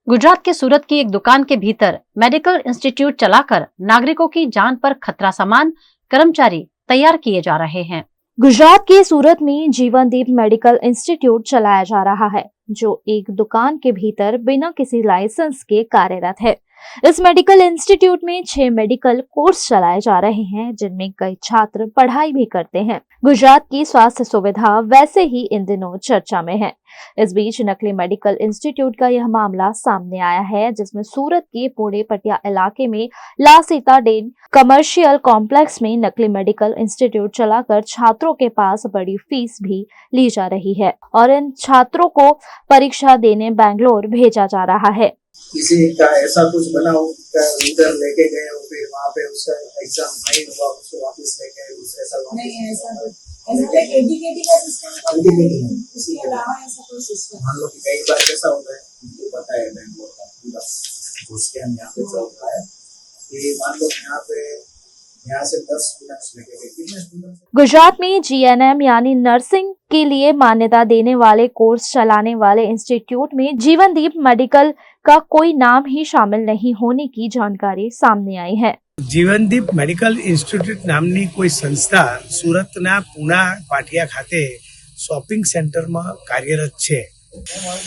गुजरात के सूरत की एक दुकान के भीतर मेडिकल इंस्टीट्यूट चलाकर नागरिकों की जान पर खतरा सामान कर्मचारी तैयार किए जा रहे हैं। गुजरात के सूरत में जीवनदीप मेडिकल इंस्टीट्यूट चलाया जा रहा है, जो एक दुकान के भीतर बिना किसी लाइसेंस के कार्यरत है। इस मेडिकल इंस्टीट्यूट में 6 मेडिकल कोर्स चलाए जा रहे हैं, जिनमें कई छात्र पढ़ाई भी करते हैं। गुजरात की स्वास्थ्य सुविधा वैसे ही इन दिनों चर्चा में है। इस बीच नकली मेडिकल इंस्टीट्यूट का यह मामला सामने आया है, जिसमें सूरत के पुणे पटिया इलाके में ला सीता डेन कमर्शियल कॉम्प्लेक्स में नकली मेडिकल इंस्टीट्यूट चलाकर छात्रों के पास बड़ी फीस भी ली जा रही है और इन छात्रों को परीक्षा देने बेंगलोर भेजा जा रहा है। किसी का ऐसा कुछ बना हो उधर लेके गए हो, फिर वहाँ पे उसका एग्जाम नहीं हुआ, उसको वापस लेके आए, ऐसा नहीं, ऐसा एडीकेटी का सिस्टम उसके अलावा ऐसा कोई सिस्टम मान लो कि कई बार कैसा होता है, मुझे पता है बेंगलोर का पूरा उसके हम यहाँ पे चल रहा है कि मान लो यहाँ से 10 स्टूडेंट्स लेके गए, कितने स्टूडेंट्स। गुजरात में जीएनएम यानी नर्सिंग के लिए मान्यता देने वाले कोर्स चलाने वाले इंस्टीट्यूट में जीवनदीप मेडिकल का कोई नाम ही शामिल नहीं होने की जानकारी सामने आई है। जीवनदीप मेडिकल इंस्टीट्यूट नामनी कोई संस्था सूरतना पूना पाटिया खाते शॉपिंग सेंटर में कार्यरत है।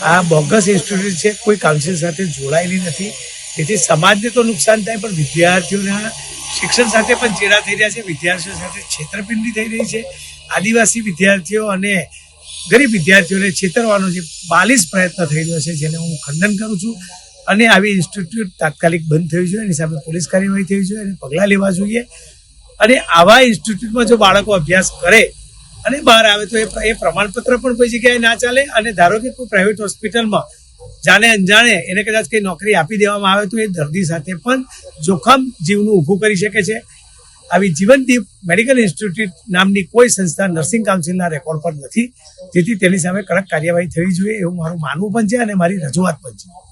आ बोगस इंस्टीट्यूट है, कोई काउंसिल साथे जोड़ाયેલી નથી, તેથી સમાજને તો નુકસાન થાય, પણ વિદ્યાર્થીઓના શિક્ષણ સાથે પણ ચેડા થઈ રહ્યા છે, વિદ્યાર્થીઓ સાથે છેતરપિંડી થઈ રહી છે। આદિવાસી વિદ્યાર્થીઓ અને ગરીબ વિદ્યાર્થીઓને છેતરવાનો જે બાલિશ પ્રયત્ન થઈ રહ્યો છે, જેને હું ખંડન કરું છું અને આવી ઇન્સ્ટિટ્યૂટ તાત્કાલિક બંધ થવી જોઈએ, એની સામે પોલીસ કાર્યવાહી થવી જોઈએ અને પગલાં લેવા જોઈએ। અને આવા ઇન્સ્ટિટ્યૂટમાં જો બાળકો અભ્યાસ કરે અને બહાર આવે તો એ પ્રમાણપત્ર પણ કોઈ જગ્યાએ ના ચાલે। અને ધારો કે કોઈ પ્રાઇવેટ હોસ્પિટલમાં જાણે અંજાણે એને કદાચ કંઈ નોકરી આપી દેવામાં આવે તો એ દર્દી સાથે પણ જોખમ જીવનું ઊભું કરી શકે છે। આવી જીવનદીપ મેડિકલ ઇન્સ્ટિટ્યૂટ નામની કોઈ સંસ્થા નર્સિંગ કાઉન્સિલના રેકોર્ડ પર નથી, જેથી તેની સામે કડક કાર્યવાહી થવી જોઈએ એવું મારું માનવું પણ છે અને મારી રજૂઆત પણ છે।